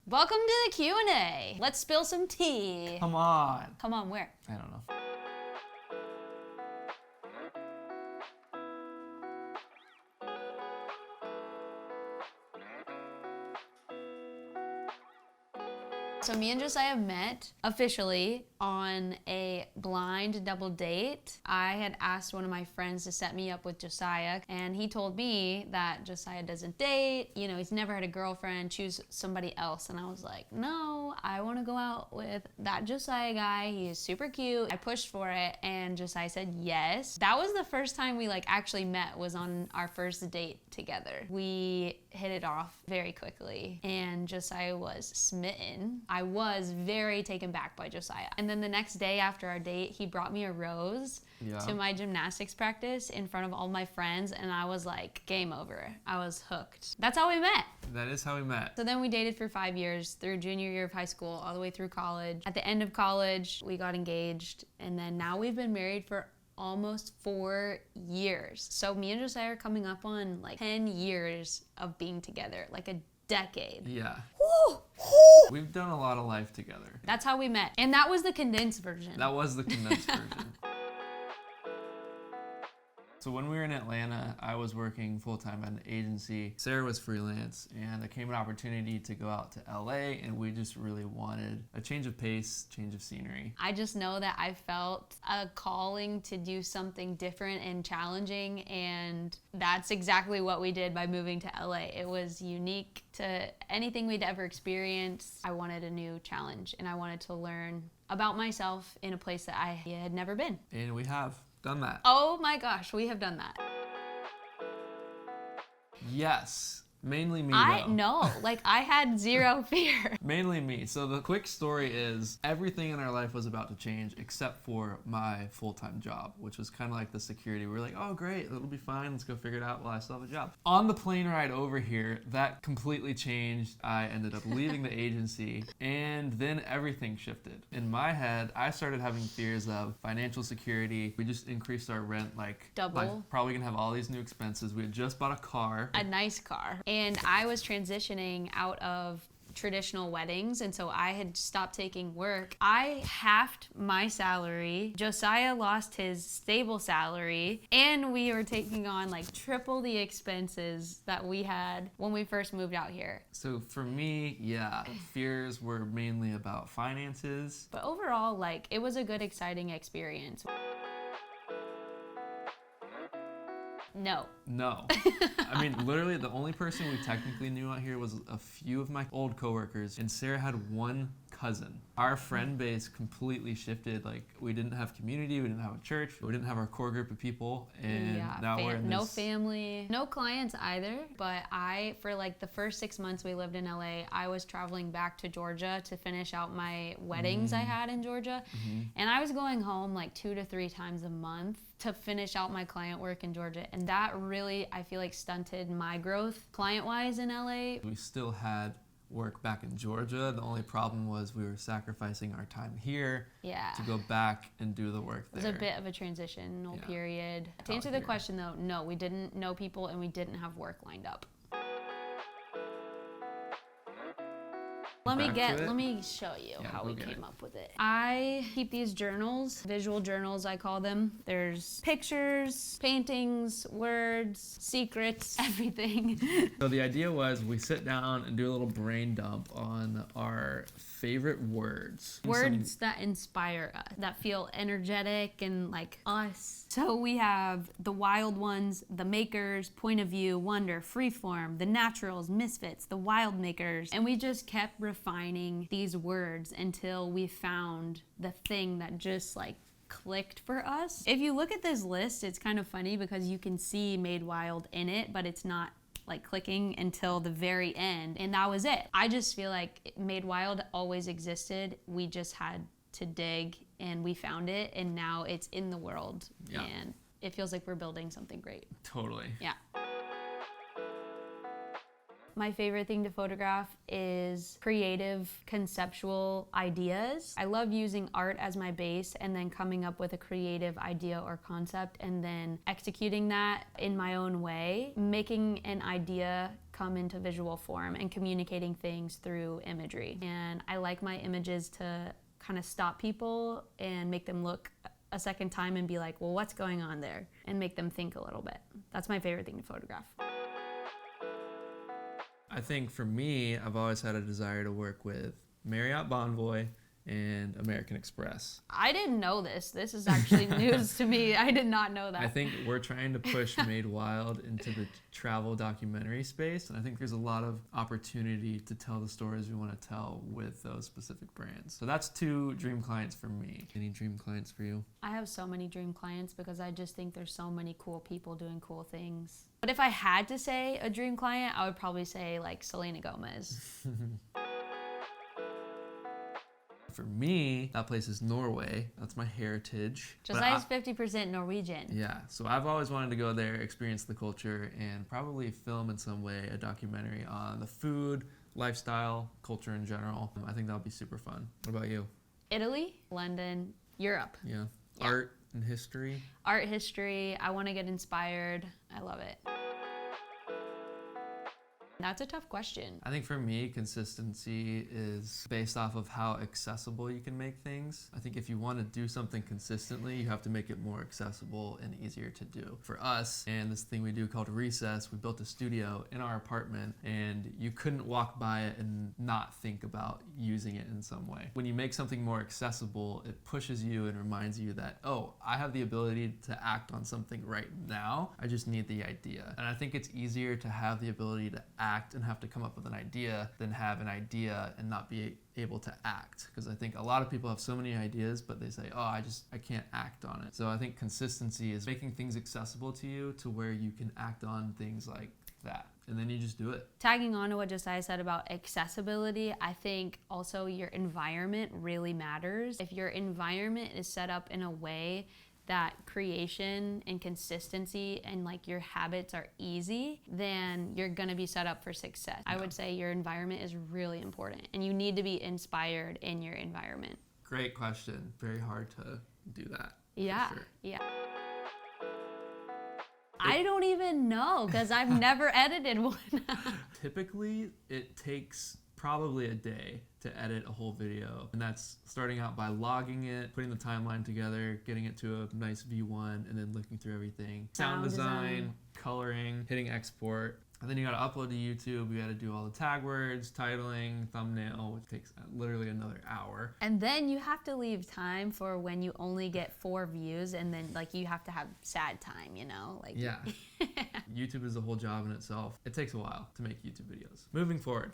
Welcome to the Q&A. Let's spill some tea. Come on. Come on, where? I don't know. So me and Josiah met officially on a blind double date. I had asked one of my friends to set me up with Josiah, and he told me that Josiah doesn't date, you know, he's never had a girlfriend, choose somebody else. And I was like, no, I want to go out with that Josiah guy. He is super cute. I pushed for it, and Josiah said yes. That was the first time we actually met, was on our first date together. We hit it off very quickly, and Josiah was smitten. I was very taken back by Josiah. And then the next day after our date, he brought me a rose to my gymnastics practice in front of all my friends, and I was like, game over. I was hooked. That's how we met. That is how we met. So then we dated for 5 years, through junior year of high school, all the way through college. At the end of college, we got engaged, and then now we've been married for almost 4 years. So me and Josiah are coming up on 10 years of being together, a decade. Yeah. Woo! We've done a lot of life together. That's how we met. And that was the condensed version. That was the condensed version. So when we were in Atlanta, I was working full-time at an agency. Sarah was freelance, and there came an opportunity to go out to LA, and we just really wanted a change of pace, change of scenery. I just know that I felt a calling to do something different and challenging, and that's exactly what we did by moving to LA. It was unique to anything we'd ever experienced. I wanted a new challenge, and I wanted to learn about myself in a place that I had never been. And we have done that. Oh my gosh, we have done that. Yes. Mainly me, I though. know, I had zero fear. Mainly me. So the quick story is everything in our life was about to change except for my full-time job, which was kind of like the security. We were like, oh great, it'll be fine. Let's go figure it out while I still have a job. On the plane ride over here, that completely changed. I ended up leaving the agency, and then everything shifted. In my head, I started having fears of financial security. We just increased our rent double. Probably gonna have all these new expenses. We had just bought a car. A nice car. And I was transitioning out of traditional weddings, and so I had stopped taking work. I halved my salary. Josiah lost his stable salary, and we were taking on triple the expenses that we had when we first moved out here. So for me, yeah, fears were mainly about finances. But overall, it was a good, exciting experience. No. I mean, literally the only person we technically knew out here was a few of my old coworkers, and Sarah had one cousin. Our friend base completely shifted. We didn't have community, we didn't have a church, we didn't have our core group of people, and now we're in no family, no clients either. But for the first 6 months we lived in LA, I was traveling back to Georgia to finish out my weddings I had in Georgia. And I was going home 2 to 3 times a month to finish out my client work in Georgia. And that really, I feel stunted my growth client-wise in LA. We still had work back in Georgia. The only problem was we were sacrificing our time here to go back and do the work there. It was a bit of a transitional period. To answer the question though, no, we didn't know people and we didn't have work lined up. Let me show you how we came up with it. I keep these journals, visual journals I call them. There's pictures, paintings, words, secrets, everything. So the idea was we sit down and do a little brain dump on our favorite words. Words that inspire us, that feel energetic and like us. So we have the wild ones, the makers, point of view, wonder, freeform, the naturals, misfits, the wild makers. And we just kept refining these words until we found the thing that just like clicked for us. If you look at this list, it's kind of funny because you can see Made Wild in it, but it's not like clicking until the very end, and that was it. I just feel like Made Wild always existed. We just had to dig and we found it, and now it's in the world. Yeah. And it feels like we're building something great. Totally. Yeah. My favorite thing to photograph is creative, conceptual ideas. I love using art as my base and then coming up with a creative idea or concept and then executing that in my own way. Making an idea come into visual form and communicating things through imagery. And I like my images to kind of stop people and make them look a second time and be like, well, what's going on there? And make them think a little bit. That's my favorite thing to photograph. I think for me, I've always had a desire to work with Marriott Bonvoy and American Express. I didn't know this. This is actually news to me. I did not know that. I think we're trying to push Made Wild into the travel documentary space, and I think there's a lot of opportunity to tell the stories we want to tell with those specific brands. So that's 2 dream clients for me. Any dream clients for you? I have so many dream clients because I just think there's so many cool people doing cool things. But if I had to say a dream client, I would probably say like Selena Gomez. For me, that place is Norway. That's my heritage. Josiah's 50% Norwegian. Yeah, so I've always wanted to go there, experience the culture, and probably film in some way a documentary on the food, lifestyle, culture in general. I think that would be super fun. What about you? Italy, London, Europe. Yeah. Yeah. Art and history. Art history. I want to get inspired. I love it. That's a tough question. I think for me, consistency is based off of how accessible you can make things. I think if you want to do something consistently, you have to make it more accessible and easier to do. For us, and this thing we do called Recess, we built a studio in our apartment, and you couldn't walk by it and not think about using it in some way. When you make something more accessible, it pushes you and reminds you that, oh, I have the ability to act on something right now. I just need the idea. And I think it's easier to have the ability to act and have to come up with an idea than have an idea and not be able to act. Because I think a lot of people have so many ideas, but they say, oh, I can't act on it. So I think consistency is making things accessible to you to where you can act on things like that. And then you just do it. Tagging on to what Josiah said about accessibility, I think also your environment really matters. If your environment is set up in a way that creation and consistency and like your habits are easy, then you're gonna be set up for success. I would say your environment is really important and you need to be inspired in your environment. Great question. Very hard to do that. Yeah, for sure. yeah. I don't even know because I've never edited one. Typically, it takes probably a day to edit a whole video, and that's starting out by logging it, putting the timeline together, getting it to a nice V1, and then looking through everything. Sound design, coloring, hitting export. And then you gotta upload to YouTube, you gotta do all the tag words, titling, thumbnail, which takes literally another hour. And then you have to leave time for when you only get 4 views and then like you have to have sad time, you know? Like Yeah. YouTube is a whole job in itself. It takes a while to make YouTube videos. Moving forward.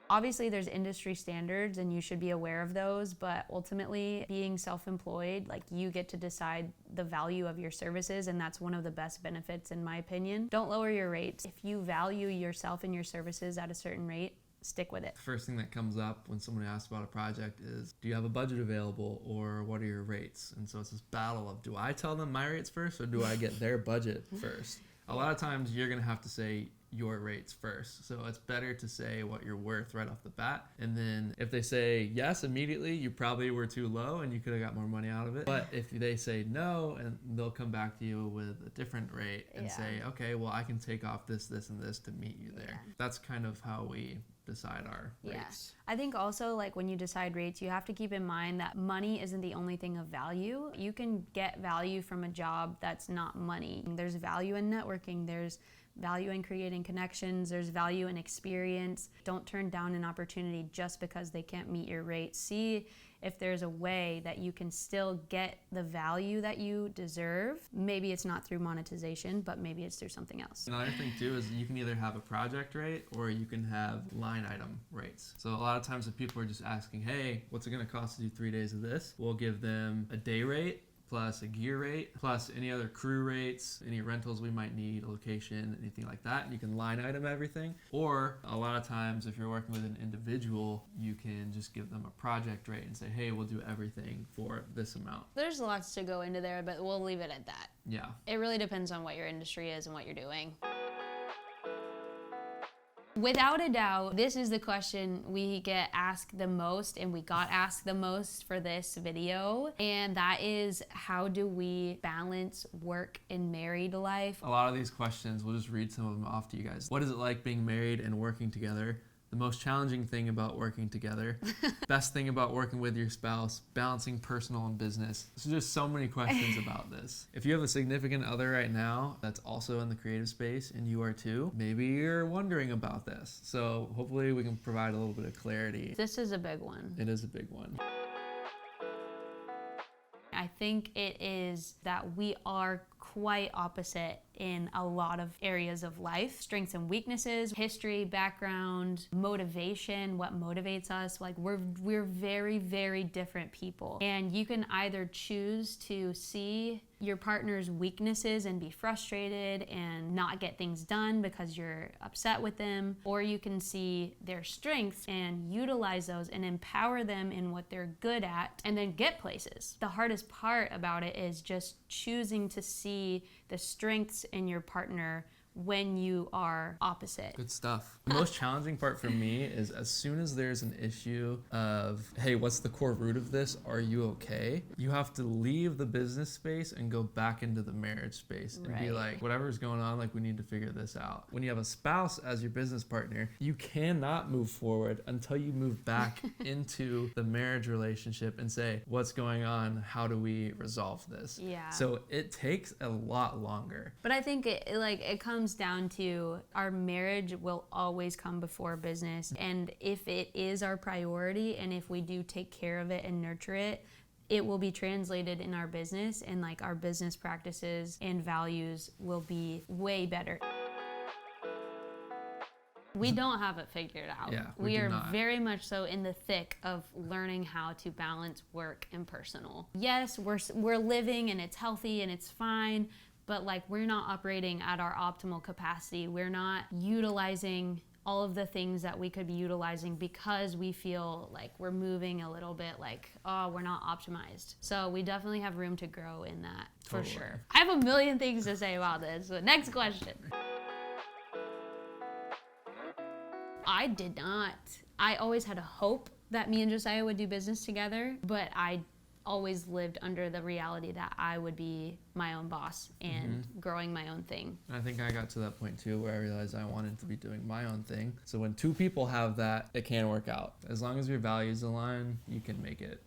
Obviously, there's industry standards and you should be aware of those, but ultimately being self-employed, like you get to decide the value of your services, and that's one of the best benefits in my opinion. Don't lower your rates. If you value yourself and your services at a certain rate, stick with it. The first thing that comes up when someone asks about a project is, do you have a budget available or what are your rates? And so it's this battle of, do I tell them my rates first or do I get their budget first? A lot of times you're gonna have to say your rates first. So it's better to say what you're worth right off the bat. And then if they say yes immediately, you probably were too low and you could have got more money out of it. But if they say no, and they'll come back to you with a different rate and say, okay, well, I can take off this, this, and this to meet you there. Yeah. That's kind of how we decide our rates. I think also like when you decide rates, you have to keep in mind that money isn't the only thing of value. You can get value from a job that's not money. There's value in networking. There's value in creating connections. There's value in experience. Don't turn down an opportunity just because they can't meet your rate. See if there's a way that you can still get the value that you deserve. Maybe it's not through monetization, but maybe it's through something else. Another thing too is you can either have a project rate or you can have line item rates. So a lot of times if people are just asking, hey, what's it gonna cost to do 3 days of this? We'll give them a day rate plus a gear rate, plus any other crew rates, any rentals we might need, a location, anything like that. And you can line item everything. Or a lot of times if you're working with an individual, you can just give them a project rate and say, hey, we'll do everything for this amount. There's lots to go into there, but we'll leave it at that. Yeah. It really depends on what your industry is and what you're doing. Without a doubt, this is the question we get asked the most, and we got asked the most for this video. And that is, how do we balance work and married life? A lot of these questions, we'll just read some of them off to you guys. What is it like being married and working together? The most challenging thing about working together. Best thing about working with your spouse. Balancing personal and business. So just so many questions about this. If you have a significant other right now that's also in the creative space and you are too, maybe you're wondering about this. So hopefully we can provide a little bit of clarity. This is a big one. It is a big one. I think it is that we are quite opposite in a lot of areas of life. Strengths and weaknesses, history, background, motivation, what motivates us. Like we're very, very different people. And you can either choose to see your partner's weaknesses and be frustrated and not get things done because you're upset with them, or you can see their strengths and utilize those and empower them in what they're good at and then get places. The hardest part about it is just choosing to see the strengths in your partner when you are opposite. Good stuff. The most challenging part for me is as soon as there's an issue of, hey, what's the core root of this? Are you okay? You have to leave the business space and go back into the marriage space and be like, whatever's going on, like we need to figure this out. When you have a spouse as your business partner, you cannot move forward until you move back into the marriage relationship and say, what's going on? How do we resolve this? Yeah. So it takes a lot longer. But I think it comes down to our marriage will always come before business. And if it is our priority, and if we do take care of it and nurture it, it will be translated in our business, and like our business practices and values will be way better. We don't have it figured out. Yeah, we are not. Very much so in the thick of learning how to balance work and personal. Yes, we're living and it's healthy and it's fine, but like we're not operating at our optimal capacity. We're not utilizing all of the things that we could be utilizing because we feel like we're moving a little bit like, oh, we're not optimized. So we definitely have room to grow in that, for sure. I have a million things to say about this. So next question. I did not. I always had a hope that me and Josiah would do business together, but I always lived under the reality that I would be my own boss and growing my own thing. I think I got to that point too where I realized I wanted to be doing my own thing. So when two people have that, it can work out. As long as your values align, you can make it.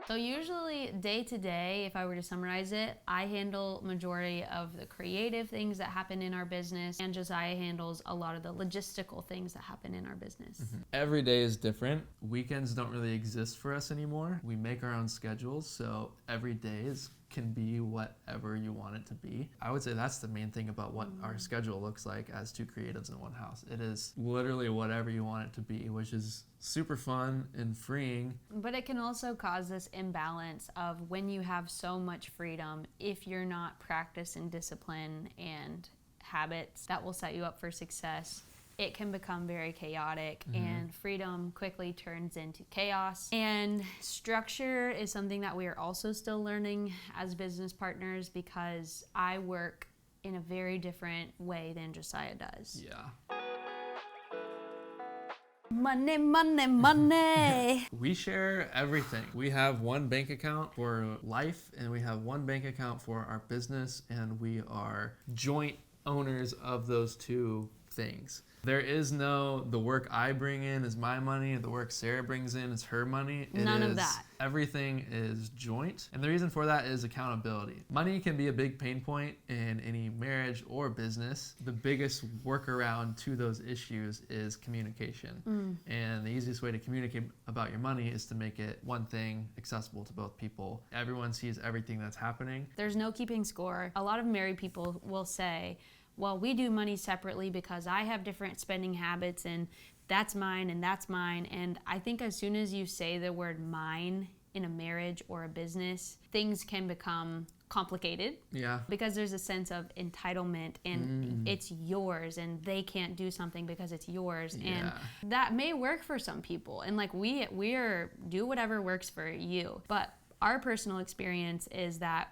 So usually day to day, if I were to summarize it, I handle majority of the creative things that happen in our business, and Josiah handles a lot of the logistical things that happen in our business. Every day is different. Weekends don't really exist for us anymore. We make our own schedules, so every day can be whatever you want it to be. I would say that's the main thing about what our schedule looks like as two creatives in one house. It is literally whatever you want it to be, which is super fun and freeing. But it can also cause this imbalance of when you have so much freedom, if you're not practiced in discipline and habits that will set you up for success, it can become very chaotic, and freedom quickly turns into chaos. And structure is something that we are also still learning as business partners, because I work in a very different way than Josiah does. Yeah. Money, money, money. We share everything. We have one bank account for life, and we have one bank account for our business, and we are joint owners of those two things. There is no, the work I bring in is my money, the work Sarah brings in is her money. None of that. Everything is joint. And the reason for that is accountability. Money can be a big pain point in any marriage or business. The biggest workaround to those issues is communication. And the easiest way to communicate about your money is to make it one thing accessible to both people. Everyone sees everything that's happening. There's no keeping score. A lot of married people will say, well, we do money separately because I have different spending habits and that's mine and that's mine. And I think as soon as you say the word mine in a marriage or a business, things can become complicated. Yeah. Because there's a sense of entitlement and it's yours and they can't do something because it's yours. Yeah. And that may work for some people. And like we're do whatever works for you. But our personal experience is that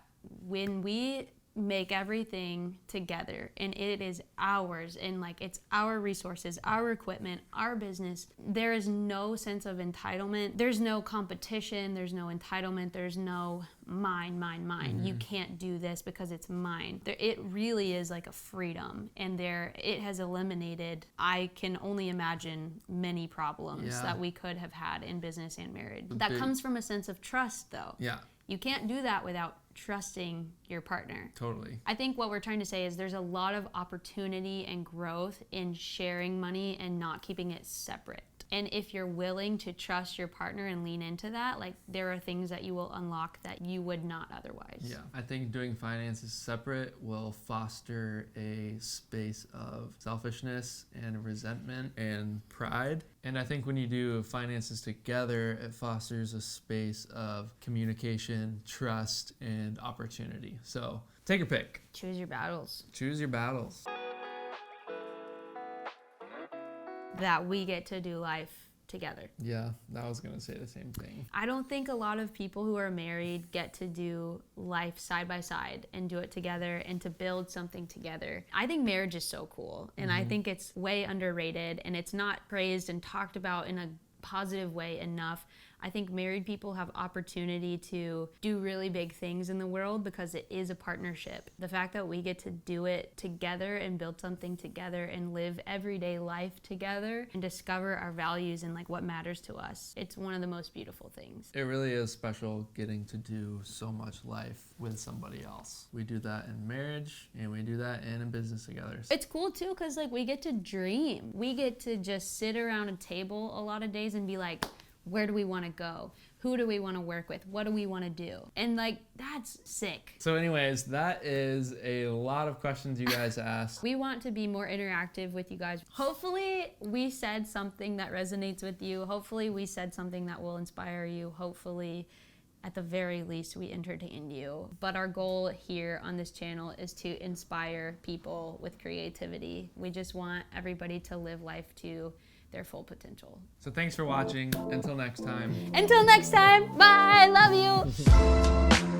when we make everything together, and it is ours, and like it's our resources, our equipment, our business. There is no sense of entitlement. There's no competition. There's no entitlement. There's no mine. You can't do this because it's mine. It really is like a freedom, and it has eliminated, I can only imagine, many problems that we could have had in business and marriage. That comes from a sense of trust, though. Yeah. You can't do that without trusting your partner. Totally. I think what we're trying to say is there's a lot of opportunity and growth in sharing money and not keeping it separate. And if you're willing to trust your partner and lean into that, like there are things that you will unlock that you would not otherwise. Yeah, I think doing finances separate will foster a space of selfishness and resentment and pride. And I think when you do finances together, it fosters a space of communication, trust, and opportunity. So take your pick. Choose your battles. Choose your battles. That we get to do life together. Yeah, I was going to say the same thing. I don't think a lot of people who are married get to do life side by side and do it together and to build something together. I think marriage is so cool, and I think it's way underrated, and it's not praised and talked about in a positive way enough. I think married people have opportunity to do really big things in the world because it is a partnership. The fact that we get to do it together and build something together and live everyday life together and discover our values and like what matters to us. It's one of the most beautiful things. It really is special getting to do so much life with somebody else. We do that in marriage and we do that in business together. It's cool too because like we get to dream. We get to just sit around a table a lot of days and be like, where do we want to go? Who do we want to work with? What do we want to do? And like, that's sick. So anyways, that is a lot of questions you guys asked. We want to be more interactive with you guys. Hopefully we said something that resonates with you. Hopefully we said something that will inspire you. Hopefully, at the very least, we entertained you. But our goal here on this channel is to inspire people with creativity. We just want everybody to live life to their full potential. So thanks for watching. Until next time. Until next time, bye, love you.